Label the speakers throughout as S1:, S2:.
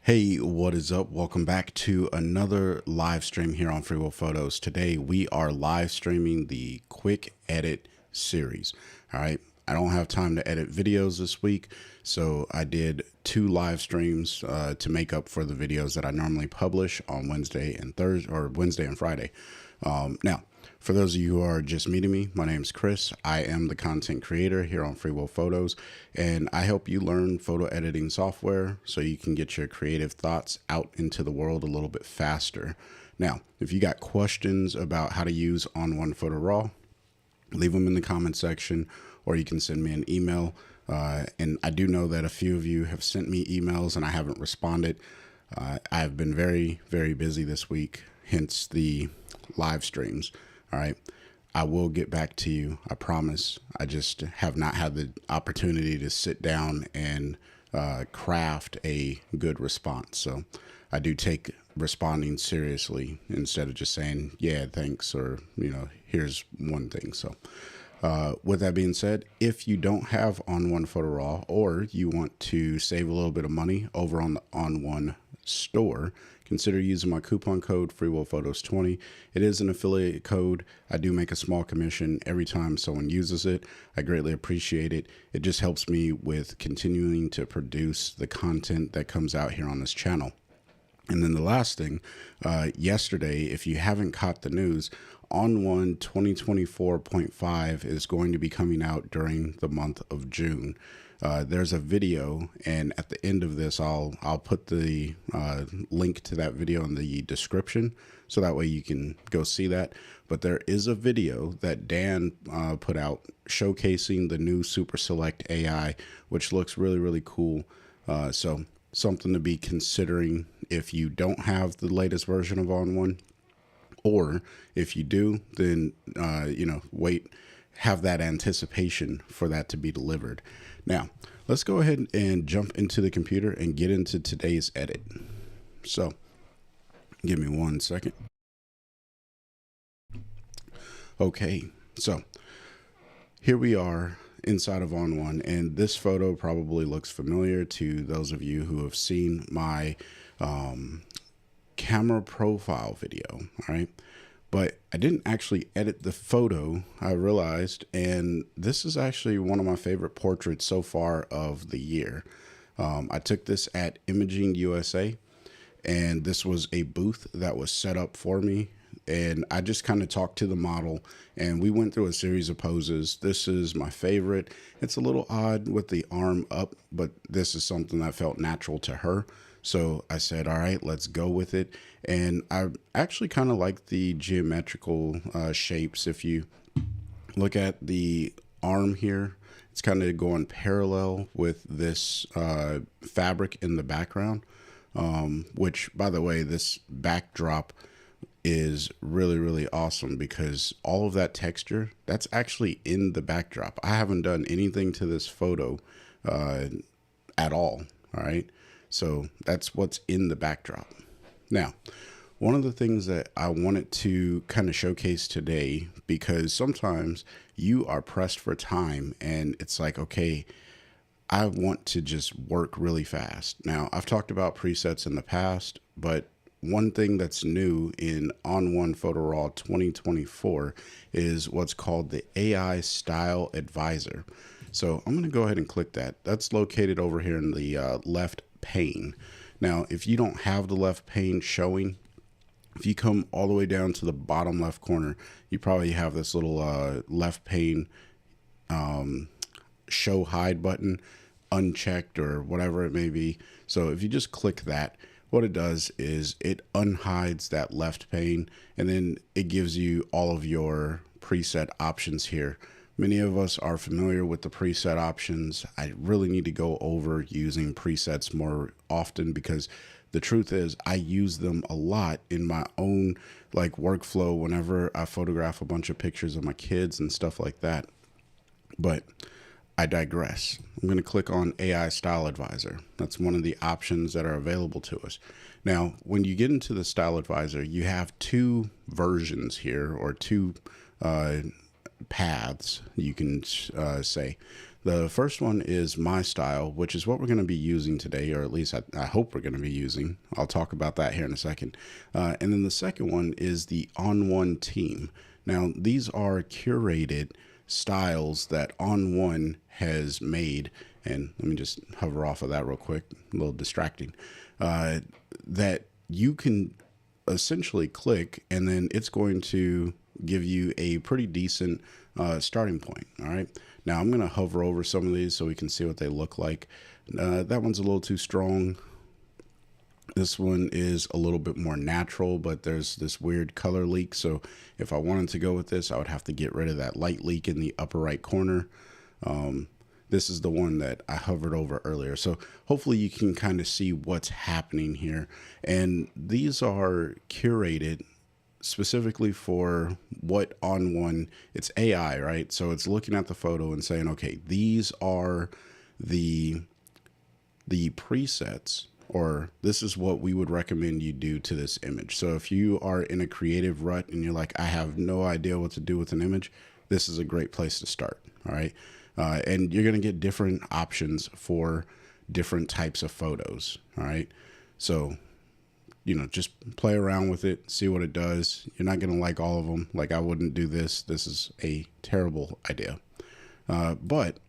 S1: Hey, what is up? Welcome back to another live stream here on Free Photos. Today we are live streaming the quick edit series. All right. I don't have time to edit videos this week, so I did two live streams to make up for the videos that I normally publish on Wednesday and Thursday, or Wednesday and Friday. Now, for those of you who are just meeting me, my name is Chris. I am the content creator here on Free Photos, and I help you learn photo editing software so you can get your creative thoughts out into the world a little bit faster. Now, if you got questions about how to use ON1 Photo RAW, leave them in the comment section, or you can send me an email. And I do know that a few of you have sent me emails and I haven't responded. I've been very, very busy this week, hence the live streams. All right. I will get back to you. I promise. I just have not had the opportunity to sit down and craft a good response. So I do take responding seriously instead of just saying, yeah, thanks, or, here's one thing. So with that being said, if you don't have ON1 Photo RAW, or you want to save a little bit of money over on the ON1 store, consider using my coupon code FreeWillPhotos20. It is an affiliate code. I do make a small commission every time someone uses it. I greatly appreciate it. It just helps me with continuing to produce the content that comes out here on this channel. And then the last thing, yesterday, if you haven't caught the news, ON1 2024.5 is going to be coming out during the month of June. There's a video, and at the end of this, I'll put the link to that video in the description, so that way you can go see that. But there is a video that Dan put out showcasing the new Super Select AI, which looks really, really cool. So something to be considering if you don't have the latest version of ON1, or if you do, then have that anticipation for that to be delivered. Now, let's go ahead and jump into the computer and get into today's edit. So give me 1 second. Okay, so here we are inside of ON1, and this photo probably looks familiar to those of you who have seen my camera profile video. All right. But I didn't actually edit the photo, I realized, and this is actually one of my favorite portraits so far of the year. I took this at Imaging USA, and this was a booth that was set up for me, and I just kind of talked to the model, and we went through a series of poses. This is my favorite. It's a little odd with the arm up, but this is something that felt natural to her. So I said, all right, let's go with it. And I actually kind of like the geometrical shapes. If you look at the arm here, it's kind of going parallel with this fabric in the background, which, by the way, this backdrop is really, really awesome because all of that texture, that's actually in the backdrop. I haven't done anything to this photo at all. All right. So that's what's in the backdrop. Now, one of the things that I wanted to kind of showcase today, because sometimes you are pressed for time and it's like, okay, I want to just work really fast. Now, I've talked about presets in the past, but one thing that's new in ON1 Photo RAW 2024 is what's called the AI Style Advisor. So I'm going to go ahead and click that. That's located over here in the left pane. Now, if you don't have the left pane showing, if you come all the way down to the bottom left corner, you probably have this little left pane show hide button unchecked or whatever it may be. So if you just click that, what it does is it unhides that left pane, and then it gives you all of your preset options here. Many of us are familiar with the preset options. I really need to go over using presets more often because the truth is I use them a lot in my own workflow whenever I photograph a bunch of pictures of my kids and stuff like that. But I digress. I'm going to click on AI Style Advisor. That's one of the options that are available to us. Now, when you get into the Style Advisor, you have two versions here, or two paths, you can say. The first one is my style, which is what we're going to be using today, or at least I hope we're going to be using. I'll talk about that here in a second. And then the second one is the ON1 team. Now, these are curated styles that ON1 has made. And let me just hover off of that real quick, a little distracting, that you can essentially click, and then it's going to give you a pretty decent starting point. All right. Now I'm going to hover over some of these so we can see what they look like. That one's a little too strong. This one is a little bit more natural, but there's this weird color leak. So if I wanted to go with this, I would have to get rid of that light leak in the upper right corner. This is the one that I hovered over earlier. So hopefully you can kind of see what's happening here. And these are curated specifically for what ON1, it's AI, right? So it's looking at the photo and saying, okay, these are the presets, or this is what we would recommend you do to this image. So if you are in a creative rut and you're like, I have no idea what to do with an image, this is a great place to start. All right. And you're going to get different options for different types of photos. All right. So, you know, just play around with it, see what it does. You're not going to like all of them. Like, I wouldn't do this. This is a terrible idea. But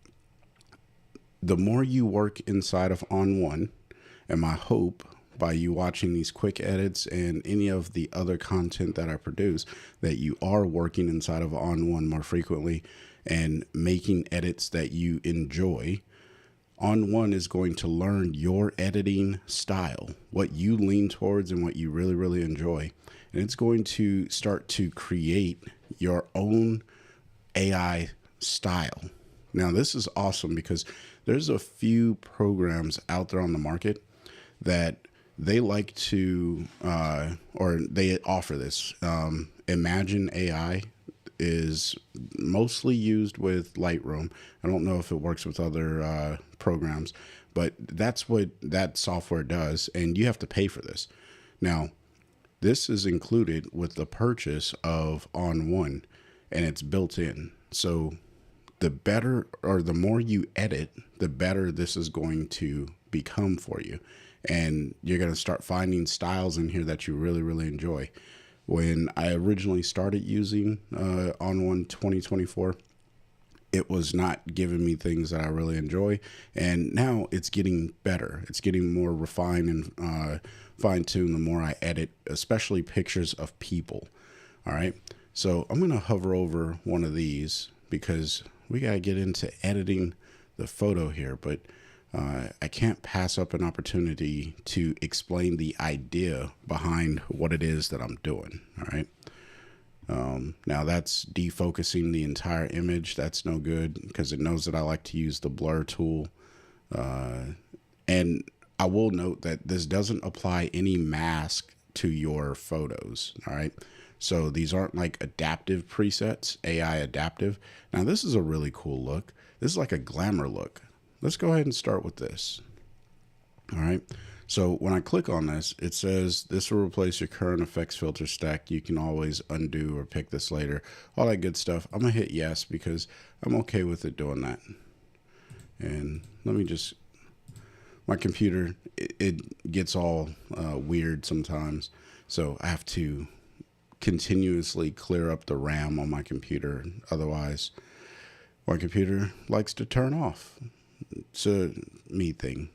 S1: the more you work inside of ON1, and my hope by you watching these quick edits and any of the other content that I produce, that you are working inside of ON1 more frequently and making edits that you enjoy. ON1 is going to learn your editing style, what you lean towards and what you really, really enjoy. And it's going to start to create your own AI style. Now, this is awesome because there's a few programs out there on the market that they like to, or they offer this. Imagine AI is mostly used with Lightroom. I don't know if it works with other programs, but that's what that software does, and you have to pay for this. Now, this is included with the purchase of ON1, and it's built in. So the better, or the more you edit, the better this is going to become for you. And you're going to start finding styles in here that you really, really enjoy. When I originally started using ON1 2024, it was not giving me things that I really enjoy. And now it's getting better. It's getting more refined and fine-tuned the more I edit, especially pictures of people. All right. So I'm going to hover over one of these because we got to get into editing the photo here. But I can't pass up an opportunity to explain the idea behind what it is that I'm doing. All right. Now that's defocusing the entire image. That's no good because it knows that I like to use the blur tool. And I will note that this doesn't apply any mask to your photos. All right. So these aren't like adaptive presets, AI adaptive. Now this is a really cool look. This is like a glamour look. Let's go ahead and start with this. All right. So when I click on this, it says this will replace your current effects filter stack. You can always undo or pick this later. All that good stuff. I'm going to hit yes because I'm okay with it doing that. And let me just, my computer, it gets all weird sometimes. So I have to continuously clear up the RAM on my computer. Otherwise, my computer likes to turn off. It's a me thing.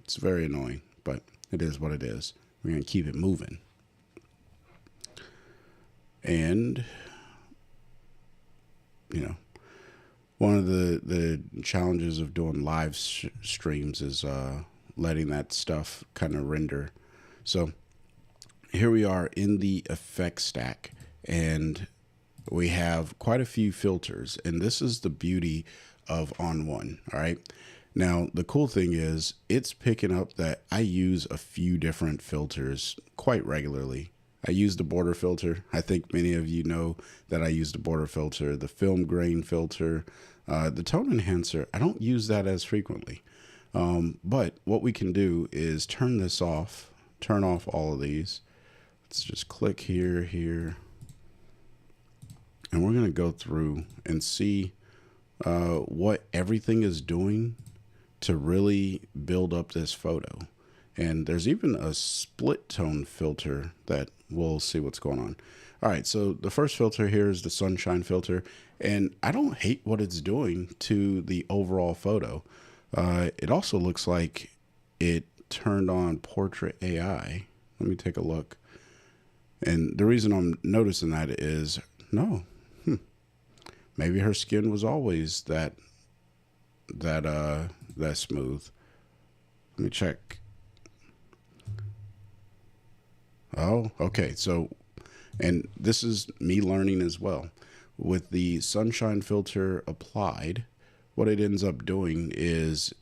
S1: It's very annoying, but it is what it is. We're going to keep it moving. And, you know, one of the challenges of doing live streams is letting that stuff kind of render. So here we are in the effects stack, and we have quite a few filters, and this is the beauty of ON1. All right. Now, the cool thing is it's picking up that I use a few different filters quite regularly. I use the border filter. I think many of you know that I use the border filter, the film grain filter, the tone enhancer. I don't use that as frequently. But what we can do is turn this off, turn off all of these. Let's just click here, and we're going to go through and see what everything is doing to really build up this photo. And there's even a split tone filter that we'll see what's going on. All right, so the first filter here is the sunshine filter, and I don't hate what it's doing to the overall photo. It also looks like it turned on portrait AI. Let me take a look. And the reason I'm noticing that is, no, maybe her skin was always that smooth. Let me check. Oh, okay. So, and this is me learning as well. With the sunshine filter applied, what it ends up doing is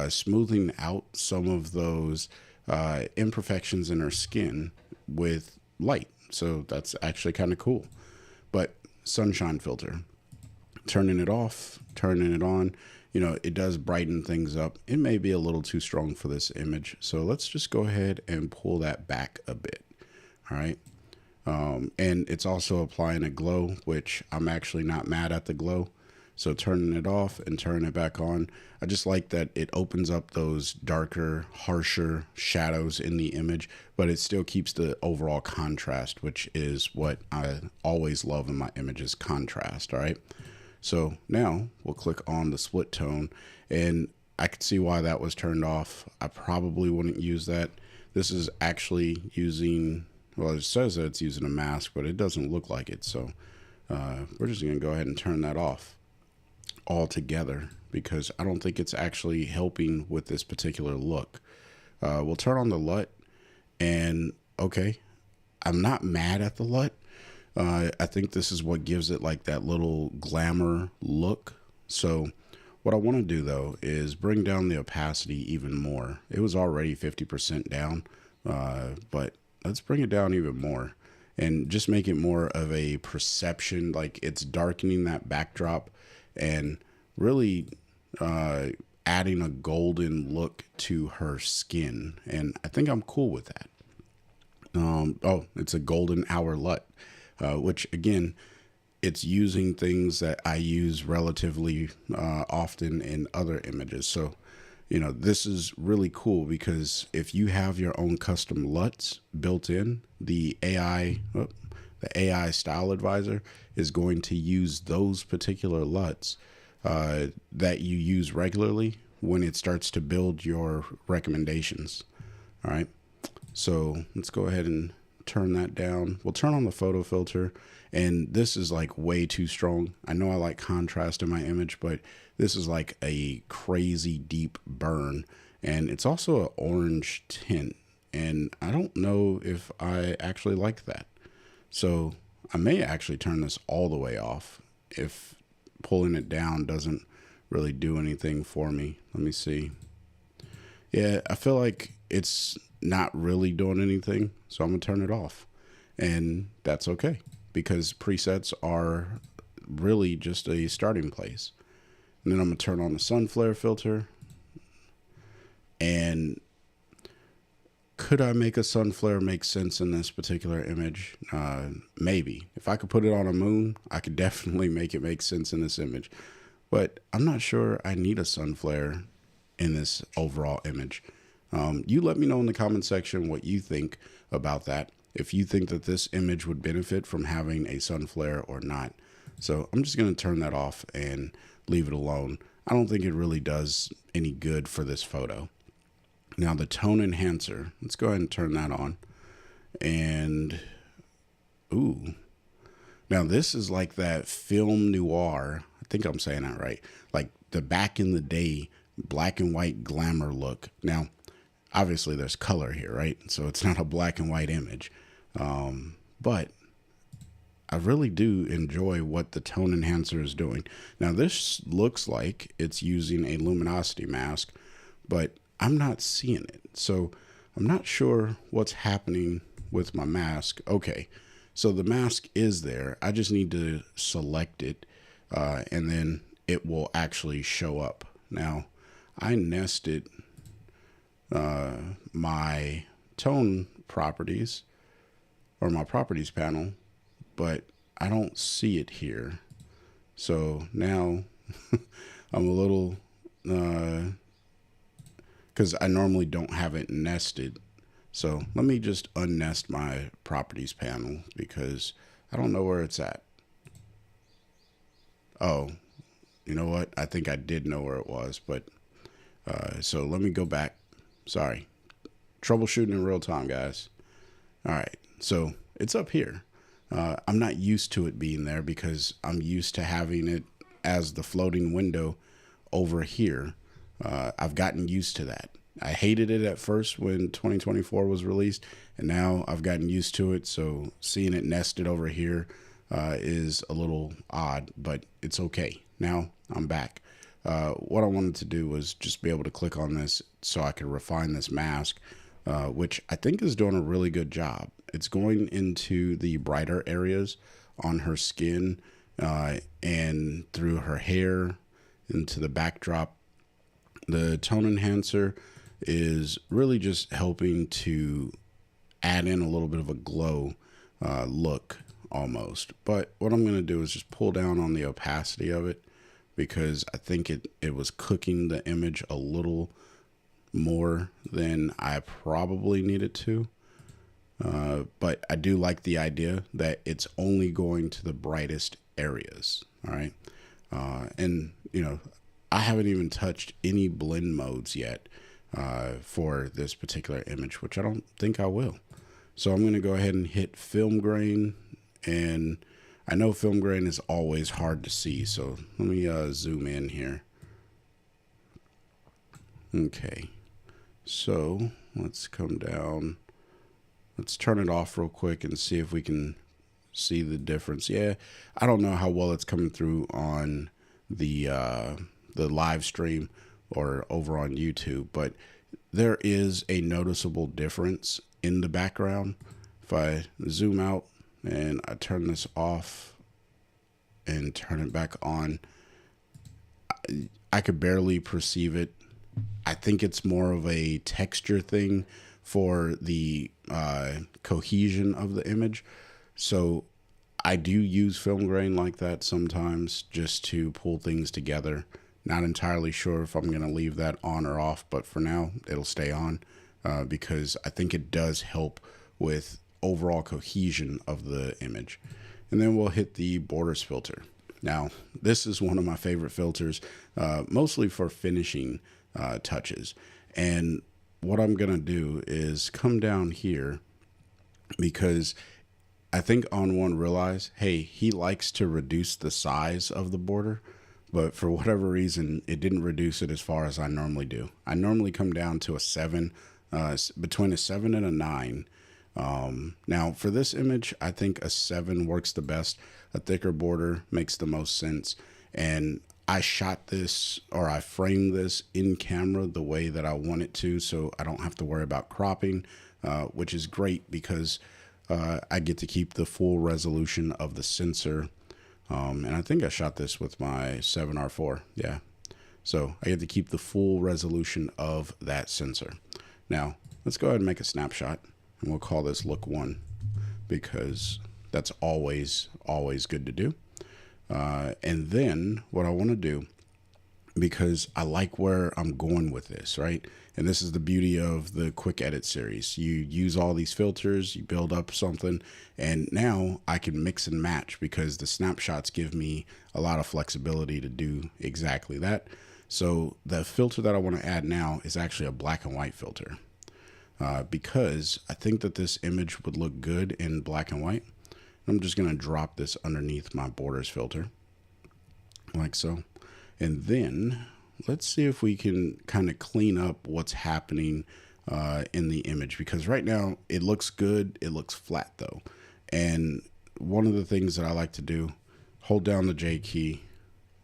S1: smoothing out some of those imperfections in her skin with light. So that's actually kind of cool. But sunshine filter, turning it off, turning it on, you know, it does brighten things up. It may be a little too strong for this image. So let's just go ahead and pull that back a bit. All right. And it's also applying a glow, which I'm actually not mad at the glow. So turning it off and turning it back on, I just like that it opens up those darker, harsher shadows in the image, but it still keeps the overall contrast, which is what I always love in my images, contrast. All right. So now we'll click on the split tone, and I could see why that was turned off. I probably wouldn't use that. This is actually using, well, it says that it's using a mask, but it doesn't look like it. So we're just going to go ahead and turn that off altogether because I don't think it's actually helping with this particular look. We'll turn on the LUT, and okay, I'm not mad at the LUT. I think this is what gives it like that little glamour look. So what I want to do though is bring down the opacity even more. It was already 50% down, but let's bring it down even more and just make it more of a perception, like it's darkening that backdrop and really adding a golden look to her skin. And I think I'm cool with that. Oh, it's a golden hour LUT. Which again, it's using things that I use relatively often in other images. So, you know, this is really cool because if you have your own custom LUTs built in, the AI style advisor is going to use those particular LUTs that you use regularly when it starts to build your recommendations. All right. So let's go ahead and turn that down. We'll turn on the photo filter, and this is like way too strong. I know I like contrast in my image, but this is like a crazy deep burn, and it's also an orange tint, and I don't know if I actually like that. So I may actually turn this all the way off if pulling it down doesn't really do anything for me. Let me see. Yeah, I feel like it's not really doing anything, so I'm gonna turn it off, and that's okay because presets are really just a starting place. And then I'm gonna turn on the sun flare filter, and could I make a sun flare make sense in this particular image? Maybe. If I could put it on a moon, I could definitely make it make sense in this image, but I'm not sure I need a sun flare in this overall image. You let me know in the comment section what you think about that. If you think that this image would benefit from having a sun flare or not. So I'm just going to turn that off and leave it alone. I don't think it really does any good for this photo. Now the tone enhancer, let's go ahead and turn that on. And, ooh, now this is like that film noir. I think I'm saying that right. Like the back in the day black and white glamour look. Now, obviously there's color here, right? So it's not a black and white image. But I really do enjoy what the tone enhancer is doing. Now this looks like it's using a luminosity mask, but I'm not seeing it. So I'm not sure what's happening with my mask. Okay, so the mask is there. I just need to select it, and then it will actually show up. Now, I nested my tone properties or my properties panel, but I don't see it here. So now I'm a little, because I normally don't have it nested. So let me just unnest my properties panel because I don't know where it's at. Oh, you know what? I think I did know where it was, but so let me go back. Sorry. Troubleshooting in real time, guys. All right. So it's up here. I'm not used to it being there because I'm used to having it as the floating window over here. I've gotten used to that. I hated it at first when 2024 was released, and now I've gotten used to it. So seeing it nested over here is a little odd, but it's okay. Now I'm back. What I wanted to do was just be able to click on this so I could refine this mask, which I think is doing a really good job. It's going into the brighter areas on her skin and through her hair into the backdrop. The tone enhancer is really just helping to add in a little bit of a glow look almost. But what I'm going to do is just pull down on the opacity of it because I think it was cooking the image a little more than I probably needed to. But I do like the idea that it's only going to the brightest areas. All right. And, you know, I haven't even touched any blend modes yet for this particular image, which I don't think I will. So I'm going to go ahead and hit film grain, and I know film grain is always hard to see. So let me zoom in here. Okay. So let's come down. Let's turn it off real quick and see if we can see the difference. Yeah, I don't know how well it's coming through on the live stream or over on YouTube, but there is a noticeable difference in the background. If I zoom out and I turn this off and turn it back on, I could barely perceive it. I think it's more of a texture thing for the cohesion of the image. So I do use film grain like that sometimes just to pull things together. Not entirely sure if I'm going to leave that on or off, but for now it'll stay on because I think it does help with overall cohesion of the image. And then we'll hit the borders filter. Now, this is one of my favorite filters, mostly for finishing touches. And what I'm going to do is come down here because I think ON1 realized, hey, he likes to reduce the size of the border, but for whatever reason, it didn't reduce it as far as I normally do. I normally come down to a 7, between a 7 and a 9. Now for this image, I think a 7 works the best. A thicker border makes the most sense. And I shot this, or I framed this in camera the way that I want it to, so I don't have to worry about cropping, which is great because I get to keep the full resolution of the sensor. And I think I shot this with my 7R4. Yeah. So I get to keep the full resolution of that sensor. Now let's go ahead and make a snapshot, and we'll call this look 1 because that's always good to do. And then what I want to do, because I like where I'm going with this, right? And this is the beauty of the quick edit series. You use all these filters, you build up something, and now I can mix and match because the snapshots give me a lot of flexibility to do exactly that. So the filter that I want to add now is actually a black and white filter because I think that this image would look good in black and white. I'm just going to drop this underneath my borders filter like so. And then let's see if we can kind of clean up what's happening in the image, because right now it looks good. It looks flat though. And one of the things that I like to do, hold down the J key,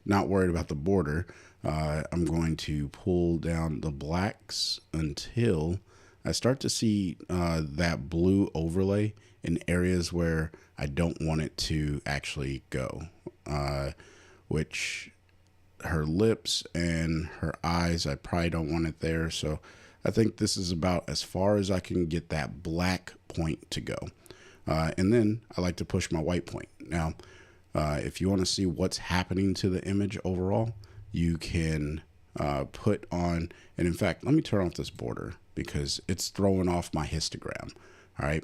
S1: not worried about the border. I'm going to pull down the blacks until I start to see that blue overlay in areas where I don't want it to actually go, which her lips and her eyes, I probably don't want it there. So I think this is about as far as I can get that black point to go. And then I like to push my white point. Now, If you want to see what's happening to the image overall, you can put on, and in fact, let me turn off this border because it's throwing off my histogram. All right.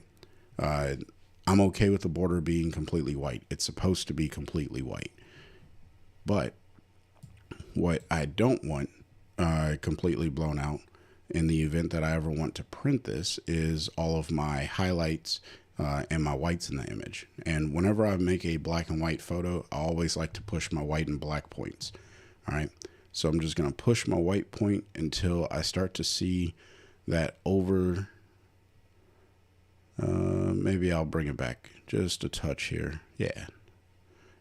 S1: I'm okay with the border being completely white. It's supposed to be completely white. But what I don't want completely blown out in the event that I ever want to print this is all of my highlights and my whites in the image. And whenever I make a black and white photo, I always like to push my white and black points. All right. So I'm just going to push my white point until I start to see that over. Maybe I'll bring it back just a touch here. Yeah.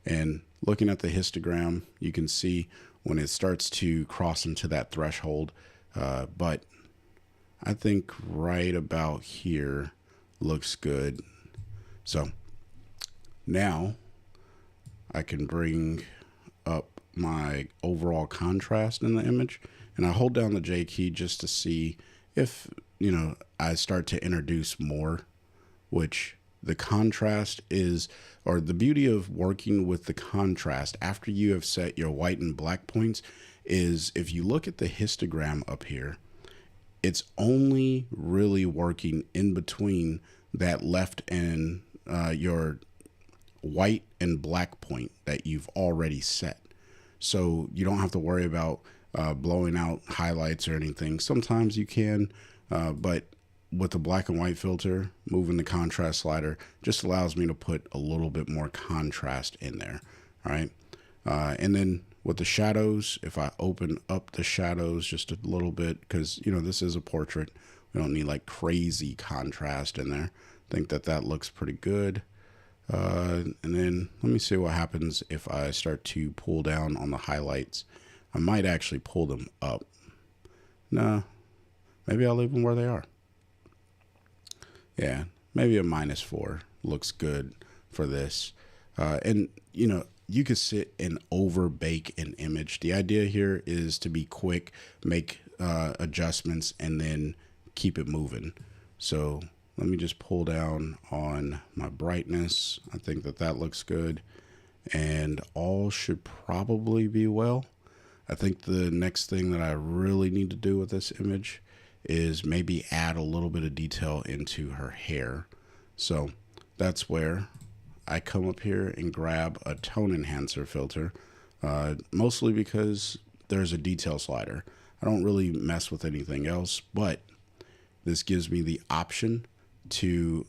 S1: And looking at the histogram, you can see when it starts to cross into that threshold. But I think right about here looks good. So now I can bring up my overall contrast in the image, and I hold down the J key just to see if, I start to introduce more, which the contrast is, or the beauty of working with the contrast after you have set your white and black points is if you look at the histogram up here, it's only really working in between that left and your white and black point that you've already set. So you don't have to worry about blowing out highlights or anything. Sometimes you can, but with the black and white filter, moving the contrast slider just allows me to put a little bit more contrast in there. All right. And then with the shadows, if I open up the shadows just a little bit, because, this is a portrait, we don't need like crazy contrast in there. I think that looks pretty good. And then let me see what happens if I start to pull down on the highlights. I might actually pull them up. Nah, maybe I'll leave them where they are. Yeah, maybe a -4 looks good for this. And, you could sit and over bake an image. The idea here is to be quick, make adjustments, and then keep it moving. So let me just pull down on my brightness. I think that looks good. And all should probably be well. I think the next thing that I really need to do with this image is maybe add a little bit of detail into her hair. So that's where I come up here and grab a tone enhancer filter, mostly because there's a detail slider. I don't really mess with anything else, but this gives me the option to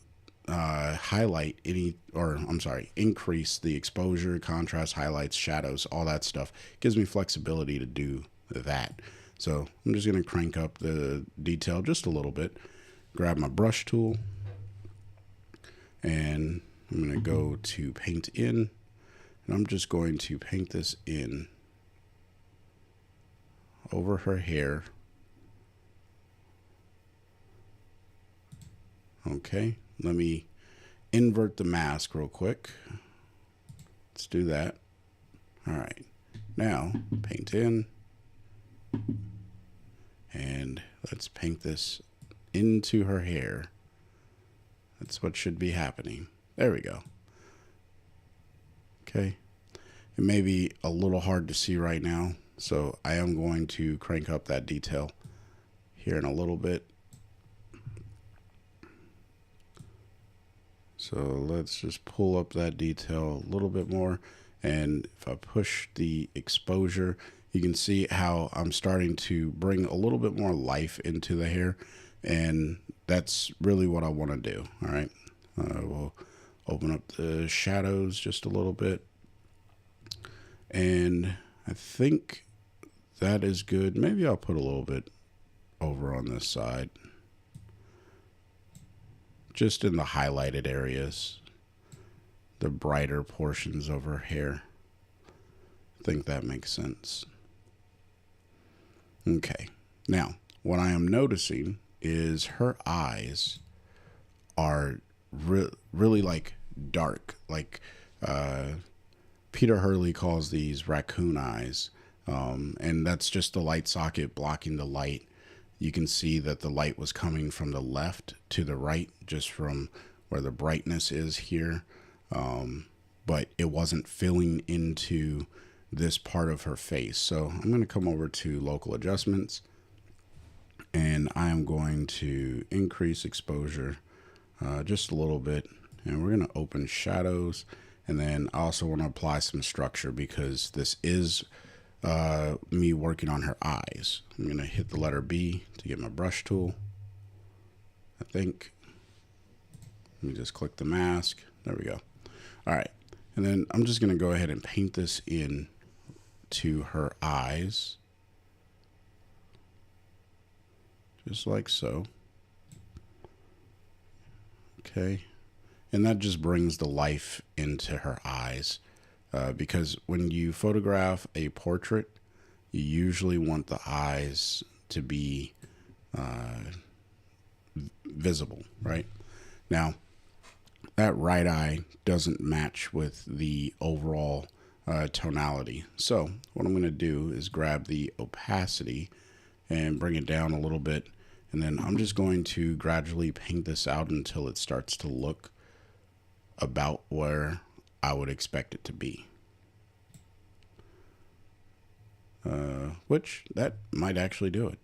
S1: highlight increase the exposure, contrast, highlights, shadows, all that stuff. It gives me flexibility to do that. So I'm just going to crank up the detail just a little bit, grab my brush tool, and I'm going to go to paint in, and I'm just going to paint this in over her hair. Okay, let me invert the mask real quick. Let's do that. All right, now paint in. And let's paint this into her hair. That's what should be happening. There we go. Okay. It may be a little hard to see right now, so I am going to crank up that detail here in a little bit. So let's just pull up that detail a little bit more. And if I push the exposure, you can see how I'm starting to bring a little bit more life into the hair. And that's really what I want to do. All right. We'll open up the shadows just a little bit. And I think that is good. Maybe I'll put a little bit over on this side, just in the highlighted areas, the brighter portions of her hair. I think that makes sense. Okay, now what I am noticing is her eyes are really like dark, like Peter Hurley calls these raccoon eyes, and that's just the light socket blocking the light. You can see that the light was coming from the left to the right, just from where the brightness is here. but it wasn't filling into this part of her face. So I'm going to come over to local adjustments, and I am going to increase exposure just a little bit, and we're going to open shadows. And then I also want to apply some structure because this is me working on her eyes. I'm going to hit the letter B to get my brush tool, I think. Let me just click the mask. There we go. All right. And then I'm just going to go ahead and paint this in to her eyes. Just like so. Okay. And that just brings the life into her eyes. Because when you photograph a portrait, you usually want the eyes to be visible, right? Now, that right eye doesn't match with the overall tonality. So what I'm going to do is grab the opacity and bring it down a little bit. And then I'm just going to gradually paint this out until it starts to look about where I would expect it to be. Which that might actually do it.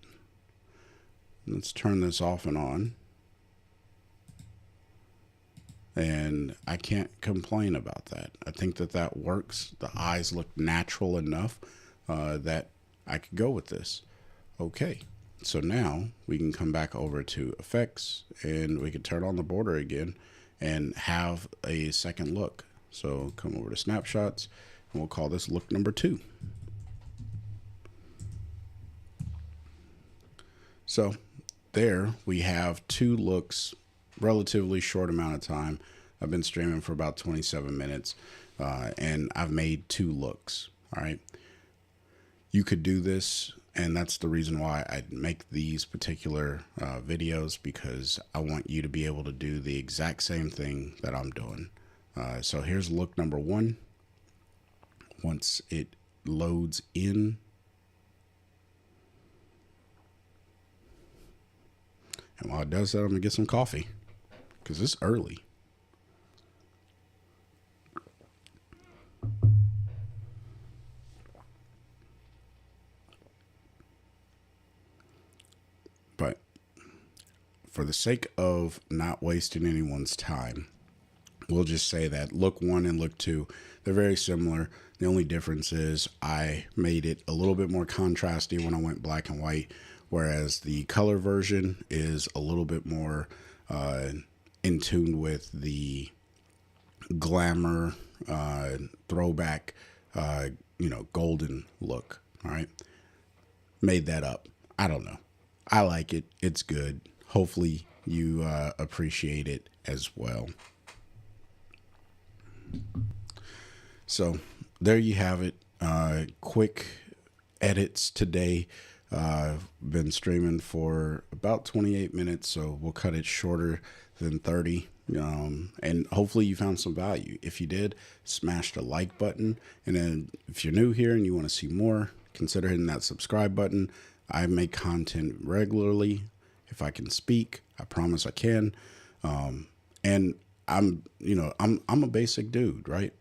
S1: Let's turn this off and on. And I can't complain about that. I think that that works. The eyes look natural enough that I could go with this. Okay, so now we can come back over to effects and we can turn on the border again and have a second look. So come over to snapshots and we'll call this look number 2. So there we have 2 looks, relatively short amount of time. I've been streaming for about 27 minutes and I've made 2 looks. All right. You could do this, and that's the reason why I make these particular videos, because I want you to be able to do the exact same thing that I'm doing. So here's look number 1. Once it loads in, and while it does that, I'm gonna get some coffee because it's early. But for the sake of not wasting anyone's time, we'll just say that look 1 and look 2, they're very similar. The only difference is I made it a little bit more contrasty when I went black and white, whereas the color version is a little bit more in tune with the glamour, throwback, golden look. All right. Made that up. I don't know. I like it. It's good. Hopefully you appreciate it as well. So there you have it. Quick edits today. Been streaming for about 28 minutes, so we'll cut it shorter than 30. And hopefully you found some value. If you did, smash the like button. And then if you're new here and you want to see more, consider hitting that subscribe button. I make content regularly. If I can speak, I promise I can. And I'm a basic dude, right?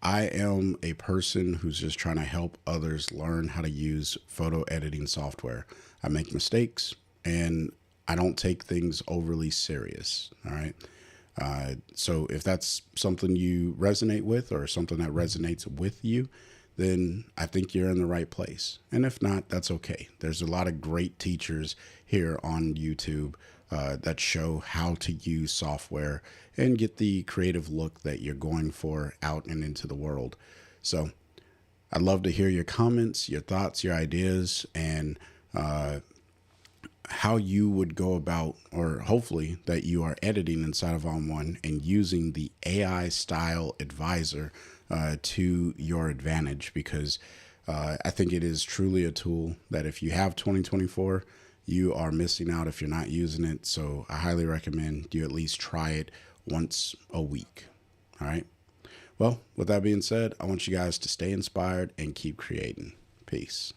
S1: I am a person who's just trying to help others learn how to use photo editing software. I make mistakes and I don't take things overly serious. All right. So if that's something you resonate with or something that resonates with you, then I think you're in the right place. And if not, that's okay. There's a lot of great teachers here on YouTube that show how to use software and get the creative look that you're going for out and into the world. So I'd love to hear your comments, your thoughts, your ideas, and how you would go about, or hopefully that you are editing inside of ON1 and using the AI style advisor to your advantage, because I think it is truly a tool that if you have 2024, you are missing out if you're not using it. So I highly recommend you at least try it once a week. All right. Well, with that being said, I want you guys to stay inspired and keep creating. Peace.